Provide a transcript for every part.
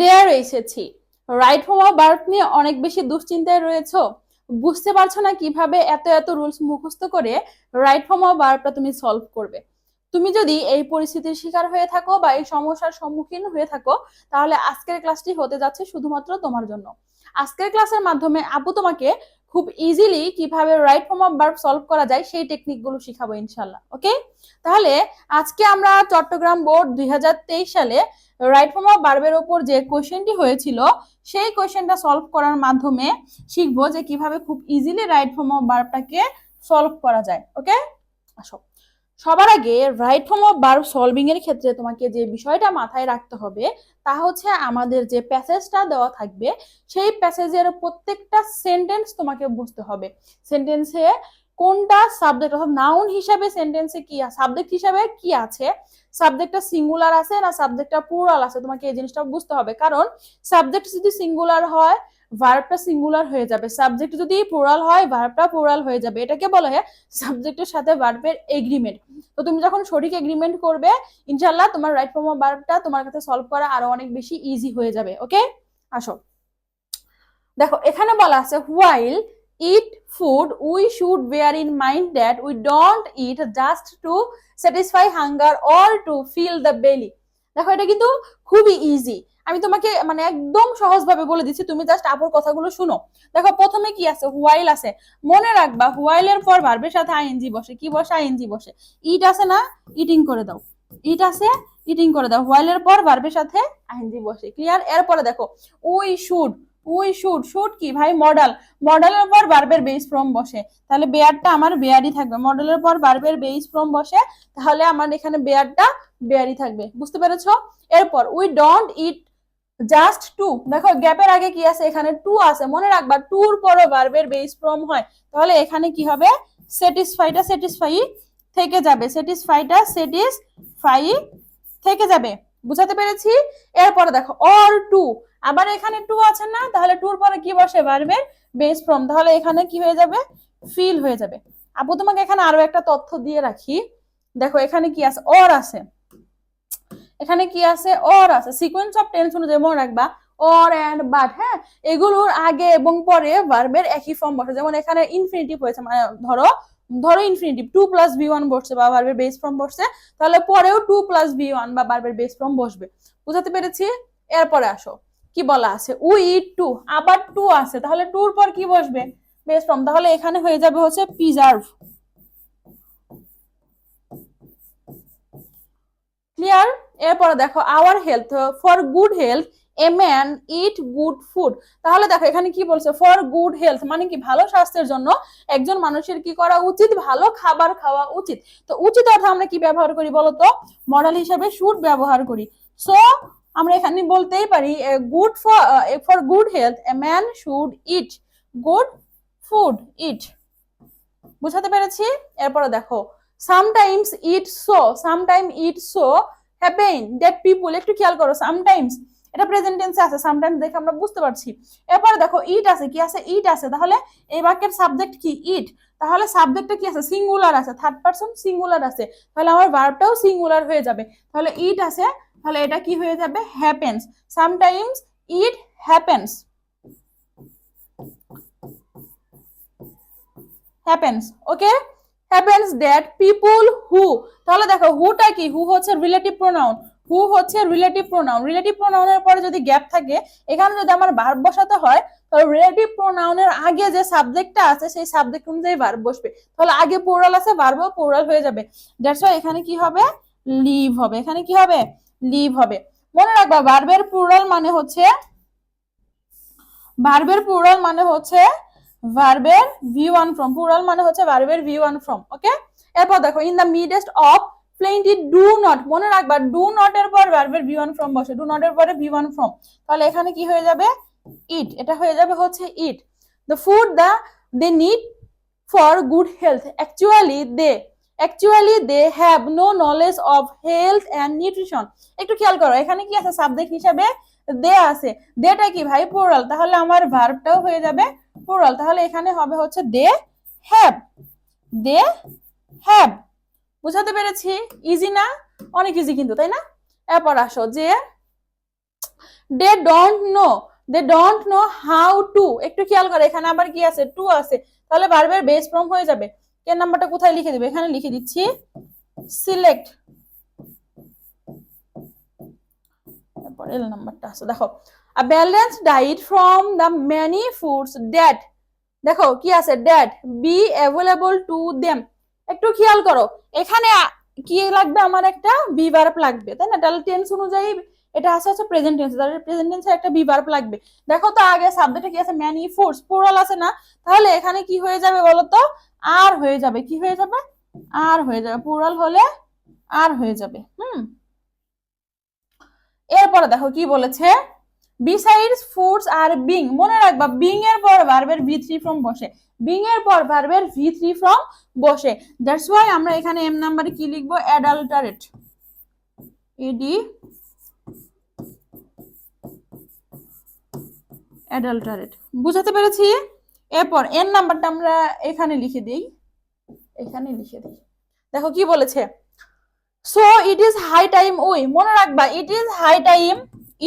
দেয়ার এসেছি। Right form of verb নিয়ে অনেক বেশি দুশ্চিন্তায় রয়েছো, বুঝতে পারছো না কিভাবে এত এত রুলস মুখস্থ করে রাইট ফর্ম অফ ভার্বটা তুমি সলভ করবে। তুমি যদি এই পরিস্থিতির শিকার হয়ে থাকো বা এই সমস্যার সম্মুখীন হয়ে থাকো, তাহলে আজকের ক্লাসটি হতে যাচ্ছে শুধুমাত্র তোমার জন্য। আজকের ক্লাসের মাধ্যমে আপু তোমাকে খুব ইজিলি কিভাবে right form of verb solve করা যায় সেই টেকনিকগুলো শিখাবো ইনশাল্লাহ। ওকে, তাহলে আজকে আমরা চট্টগ্রাম বোর্ড 2023 সালে রাইট ফর্ম অফ ভার্বের উপর যে কোশ্চেনটি হয়েছিল সেই কোশ্চেনটা সলভ করার মাধ্যমে শিখবো যে কিভাবে খুব ইজিলি রাইট ফর্ম অফ ভার্বটাকে সলভ করা যায়। ওকে, আসো। সবার আগে right form of verb solving এর ক্ষেত্রে তোমাকে যে বিষয়টা মাথায় রাখতে হবে তা হচ্ছে আমাদের যে প্যাসেজটা দেওয়া থাকবে সেই প্যাসেজের প্রত্যেকটা সেন্টেন্স তোমাকে বুঝতে হবে। সেন্টেন্সে কোনটা সাবজেক্ট অর্থাৎ নাউন হিসাবে সেন্টেন্সে কি সাবজেক্ট হিসাবে কি আছে, সাবজেক্টটা সিঙ্গুলার আছে না সাবজেক্টটা প্লুরাল আছে, তোমাকে এই জিনিসটা বুঝতে হবে। কারণ সাবজেক্ট যদি সিঙ্গুলার হয় ভার্বটা সিঙ্গুলার হয়ে যাবে, সাবজেক্ট যদি প্লুরাল হয় ভার্বটা প্লুরাল হয়ে যাবে। এটাকে বলা হয় সাবজেক্টের সাথে ভার্বের এগ্রিমেন্ট। তো তুমি যখন সঠিক এগ্রিমেন্ট করবে ইনশাআল্লাহ তোমার রাইট ফর্ম অফ ভার্বটা তোমার কাছে সলভ করা আরো অনেক বেশি ইজি হয়ে যাবে। ওকে, আসো। দেখো এখানে বলা আছে while eat food we should bear in mind that we don't eat just to satisfy hunger or to fill the belly। দেখো এটা কিন্তু খুবই ইজি, আমি তোমাকে মানে একদম সহজ ভাবে বলে দিচ্ছি, তুমি জাস্ট আপুর কথাগুলো শুনো। দেখো প্রথমে কি আছে, while আছে, মনে রাখবা while এর পর ভার্বের সাথে আইএনজি বসে, কি বসে, আইএনজি বসে। ইট আছে না, ইটিং করে দাও, ইট আছে ইটিং করে দাও, while এর পর ভার্বের সাথে আইএনজি বসে, ক্লিয়ার। এরপরে দেখো we should, we should, should কি ভাই মডেল, মডেলের পর ভার্বের বেস ফর্ম বসে, তাহলে বেয়ারটা আমার বেয়ারই থাকবে, মডেলের পর ভার্বের বেস ফর্ম বসে তাহলে আমার এখানে বেয়ারটা বেয়ারই থাকবে, বুঝতে পেরেছো। এরপর we don't eat just to, দেখো গ্যাপের আগে কি আছে, এখানে টু আছে, মনে রাখবা টুর পরে ভার্বের বেস ফর্ম হয়, তাহলে এখানে কি হবে, স্যাটিসফাইটা স্যাটিসফাই থেকে যাবে, স্যাটিসফাইটা স্যাটিসফাই থেকে যাবে, বুঝাতে পেরেছি। এরপরে দেখো অর টু, আবার এখানে টু আছে না, তাহলে টুর পরে কি বসে, ভার্বের বেস ফর্ম, তাহলে এখানে কি হয়ে যাবে, ফিল হয়ে যাবে। আপু তোমাকে এখানে আরো একটা তথ্য দিয়ে রাখি, দেখো এখানে কি আছে, অর আছে, এখানে কি আছে, অর আছে, সিকোয়েন্স অফ টেন্স অনুযায়ী মনে রাখবা অর এন্ড বাট, হ্যাঁ এগুলোর আগে এবং পরে ভার্বের একই ফর্ম বসে। যেমন এখানে ইনফিনিটিভ হয়েছে, মানে ধরো ধরো ইনফিনিটিভ 2+V1 বসছে বা ভার্বের বেস ফর্ম বসছে, তাহলে পরেও 2+V1 বা ভার্বের বেস ফর্ম বসবে, বুঝাতে পেরেছি। এরপরে আসো কি বলা আছে, উই ইট টু, আবার টু আছে, তাহলে টুর পর কি বসবে, বেস ফর্ম, তাহলে এখানে হয়ে যাবে হচ্ছে প্রিজার্ভ, ক্লিয়ার। এরপরে দেখো our health, for good health a man it good food, তাহলে দেখো এখানে কি বলছে, ফর গুড হেলথ মানে কি, ভালো স্বাস্থ্যের জন্য একজন মানুষের কি করা উচিত, ভালো খাবার খাওয়া উচিত। তো উচিত অর্থে আমরা কি ব্যবহার করি বলতো, মডেল হিসেবে শুড ব্যবহার করি। সো আমরা এখানে বলতেই পারি good for good health a man should eat good food, eat, বুঝাতে পেরেছি। এরপরে দেখো sometimes it so, sometime it so happen that people, একটু খেয়াল করো সামটাইমস এটা প্রেজেন্ট টেন্সে আছে, সামটাইমস দেখে আমরা বুঝতে পারছি। এরপরে দেখো ইট আছে, কি আছে, ইট আছে, তাহলে এই বাক্যের সাবজেক্ট কি, ইট, তাহলে সাবজেক্টটা কি আছে, সিঙ্গুলার আছে, থার্ড পারসন সিঙ্গুলার আছে, তাহলে আমার ভার্বটাও সিঙ্গুলার হয়ে যাবে, তাহলে ইট আছে, তাহলে এটা কি হয়ে যাবে, happens, sometimes it happens, happens, okay, happens that people who, তাহলে দেখো হুটা কি, হু হচ্ছে রিলেটিভ প্রোনাউন, হু হচ্ছে রিলেটিভ প্রোনাউন, রিলেটিভ প্রোনাউনের পরে যদি গ্যাপ থাকে, এখানে যদি আমার ভার্ব বসাতে হয় তাহলে রিলেটিভ প্রোনাউনের আগে যে সাবজেক্টটা আছে সেই সাবজেক্ট অনুযায়ী ভার্ব বসবে, তাহলে আগে প্লুরাল আছে ভার্বও প্লুরাল হয়ে যাবে, দ্যাটস ওয়াই এখানে কি হবে, লিভ হবে, এখানে কি হবে, লিভ হবে। মনে রাখবা ভার্বের প্লুরাল মানে হচ্ছে, ভার্বের প্লুরাল মানে হচ্ছে ভার্বের V1 ফর্ম, প্লুরাল মানে হচ্ছে ভার্বের V1 ফর্ম, ওকে। এরপর দেখো in the midst of plenty do not, মনে রাখবা ডু নট এর পর ভার্বের V1 ফর্ম বসে, ডু নট এর পরে V1 ফর্ম, তাহলে এখানে কি হয়ে যাবে, ইট, এটা হয়ে যাবে হচ্ছে eat. The food they need for good health actually they have no knowledge of health and nutrition, একটু খেয়াল করো এখানে কি আছে, সাবজেক্ট হিসাবে দে আছে, দেটা কি ভাই প্লুরাল, তাহলে আমার ভার্বটাও হয়ে যাবে প্লুরাল, তাহলে এখানে হবে হচ্ছে দে হ্যাভ, দে হ্যাভ, বুঝাতে পেরেছি, ইজি না, অনেক ইজি কিন্তু, তাই না। এরপর আসো যে they don't know how to. একটু খেয়াল করে, এখানে আবার কি আছে, টু আছে, তাহলে ভার্বের বেস ফর্ম হয়ে যাবে। কে নাম্বারটা কোথায় লিখে দিবে, এখানে লিখে দিচ্ছি সিলেক্ট, তারপর এল নাম্বারটা আছে। দেখো a balanced diet from the many foods that, দেখো কি আছে, that be available to them। একটু খেয়াল করো, এখানে কি লাগবে, আমার একটা বি ভার্ব লাগবে, তাই না? তাহলে টেন্স অনুযায়ী এটা আছে হচ্ছে প্রেজেন্ট টেন্স, তাহলে প্রেজেন্ট টেন্সে একটা বি ভার্ব লাগবে। দেখো তো আগে সাবজেক্টে কি আছে, ম্যানি ফুডস, প্লুরাল আছে না, তাহলে এখানে কি হয়ে যাবে বলো তো, আর হয়ে যাবে, কি হয়ে যাবে, আর হয়ে যাবে, প্লুরাল হলে আর হয়ে যাবে। এরপরে দেখো কি বলেছে, বিসাইডস ফুডস আর বিং, মনে রাখবা বিং এর পর ভার্বের ভি থ্রি ফর্ম বসে, বিং এর পর ভার্বের ভি থ্রি ফর্ম বসে। দ্যাটস ওয়াই আমরা এখানে এম নাম্বারে কি লিখবো, অ্যাডাল্টারেট, এডি অ্যাডাল্টারেট। বুঝাতে পেরেছি? এরপর এন নাম্বারটা আমরা এখানে লিখে দিই, এখানে লিখে দিই। দেখো কি বলেছে, so it is high time, ওই মনে রাখবা it is high time,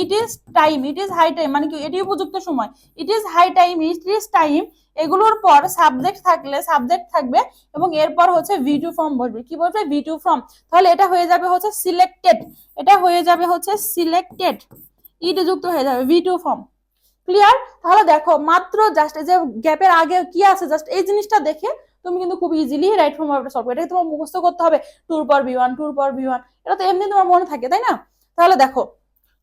it is time, it is high time মানে কি, এটি উপযুক্ত সময়, it is high time, it is time, এগুলোর পর সাবজেক্ট থাকলে সাবজেক্ট থাকবে এবং এরপর হচ্ছে ভি টু ফর্ম বসবে। কি বলবে, ভি টু ফর্ম, তাহলে এটা হয়ে যাবে হচ্ছে সিলেক্টেড, এটা হয়ে যাবে হচ্ছে সিলেক্টেড, ইট যুক্ত হয়ে যাবে ভি টু ফর্ম। ক্লিয়ার? তাহলে দেখো মাত্র জাস্ট এই যে গ্যাপের আগে কি আছে, জাস্ট এই জিনিসটা দেখে তুমি কিন্তু খুব ইজিলি রাইট ফর্ম ভার্বটা সলভ করবে। এটা তোমার মুখস্থ করতে হবে, টুর পর বি ওয়ান, টুর পর বি ওয়ান, এটা তো এমনি তোমার মনে থাকে, তাই না? তাহলে দেখো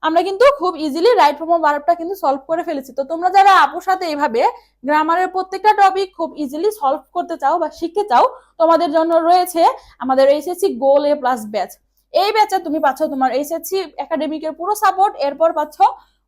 আমরা কিন্তু খুব ইজিলি রাইট ফর্ম ভার্বটা কিন্তু সলভ করে ফেলেছি। তো তোমরা যারা আপুর সাথে এইভাবে গ্রামারের প্রত্যেকটা টপিক খুব ইজিলি সলভ করতে চাও বা শিখতে চাও, তোমাদের জন্য রয়েছে আমাদের এইচএসসি গোল এ প্লাস ব্যাচ। এই ব্যাচে তুমি পাচ্ছ তোমার এইচএসসি একাডেমিকের পুরো সাপোর্ট, এরপর পাচ্ছ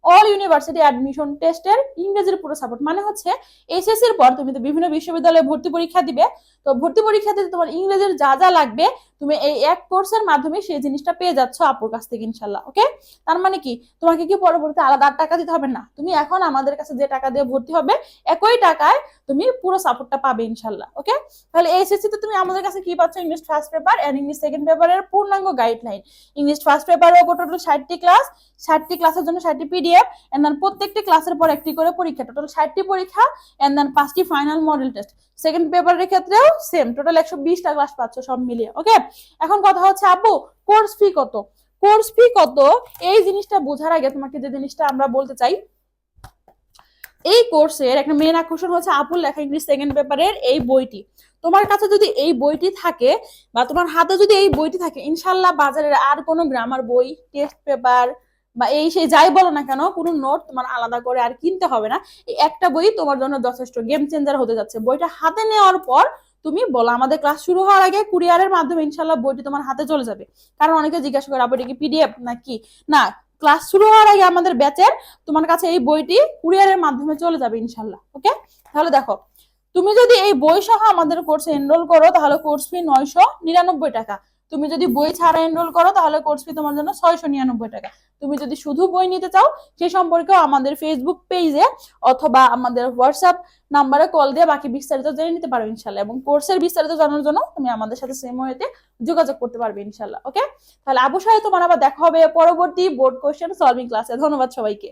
অল ইউনিভার্সিটি অ্যাডমিশন টেস্টের ইংরেজির পুরো সাপোর্ট। মানে হচ্ছে এইচএসসির পর তুমি তো বিভিন্ন বিশ্ববিদ্যালয়ে ভর্তি পরীক্ষা দিবে, তো ভর্তি পরীক্ষা দিতে তোমার ইংরেজির যা যা লাগবে তুমি এই এক কোর্সের মাধ্যমে সেই জিনিসটা পেয়ে যাচ্ছ আপুর কাছ থেকে ইনশাল্লাহ। ওকে, তার মানে কি তোমাকে কি পরবর্তীতে আলাদা টাকা দিতে হবে না, তুমি এখন আমাদের কাছে যে টাকা দিয়ে ভর্তি হবে একই টাকায় তুমি পুরো সাপোর্টটা পাবে ইনশাল্লাহ। ওকে, তাহলে এইচএসসি তে তুমি আমাদের কাছে কি পাচ্ছ, English first paper and English second পেপারের পূর্ণাঙ্গ গাইডলাইন, ইংলিশ ফার্স্ট পেপারের উপর টোটাল 60টি ক্লাস, 60টি ক্লাসের জন্য 60টি পিডিএফ, এন্ড দেন প্রত্যেকটি ক্লাসের পর একটি করে পরীক্ষা, টোটাল 60টি পরীক্ষা, এন্ড দেন 5টি ফাইনাল মডেল টেস্ট। সেকেন্ড পেপারের ক্ষেত্রেও সেম, টোটাল 120টা ক্লাস পাচ্ছ সব মিলিয়ে। ওকে, এখন কথা হচ্ছে আপু কোর্স ফি কত, কোর্স ফি কত, এই জিনিসটা বোঝার আগে তোমাকে যে জিনিসটা আমরা বলতে চাই, এই কোর্সের একটা মেন আকর্ষণ হচ্ছে আপুর লেখা ইংলিশ সেকেন্ড পেপারের এই বইটি। তোমার কাছে যদি এই বইটি থাকে বা তোমার হাতে যদি এই বইটি থাকে, ইনশাল্লাহ বাজারের আর কোনো গ্রামার বই, টেস্ট পেপার বা এই সেই যাই বলো না কেন, কোনো নোট তোমার আলাদা করে আর কিনতে হবে না। এই একটা বই তোমার জন্য যথেষ্ট, গেম চেঞ্জার হতে যাচ্ছে। বইটা হাতে নেওয়ার পর তুমি বলো, আমাদের ক্লাস শুরু হওয়ার আগে কুরিয়ারের মাধ্যমে ইনশাল্লাহ বইটি তোমার হাতে চলে যাবে। কারণ অনেকে জিজ্ঞাসা করে আপু এটা কি পিডিএফ নাকি, না, ক্লাস শুরু হওয়ার আগে আমাদের ব্যাচের তোমার কাছে এই বইটি কুরিয়ারের মাধ্যমে চলে যাবে ইনশাল্লাহ। ওকে, তাহলে দেখো তুমি যদি এই বই সহ আমাদের কোর্সে এনরোল করো তাহলে কোর্স ফি 999 টাকা। তুমি যদি বই ছাড়া এনরোল করো তাহলে কোর্স ফি তোমার জন্য 699 টাকা। তুমি যদি শুধু বই নিতে চাও সেই সম্পর্কেও আমাদের ফেসবুক পেজে অথবা আমাদের হোয়াটসঅ্যাপ নাম্বারে কল দিয়ে বাকি বিস্তারিত জেনে নিতে পারো ইনশাল্লাহ। এবং কোর্সের বিস্তারিত জানার জন্য তুমি আমাদের সাথে সেম ওয়েতে যোগাযোগ করতে পারবে ইনশাল্লাহ। ওকে, তাহলে আবু সাহেব তোমার আবার দেখা হবে পরবর্তী বোর্ড কোশ্চেন সলভিং ক্লাসে। ধন্যবাদ সবাইকে।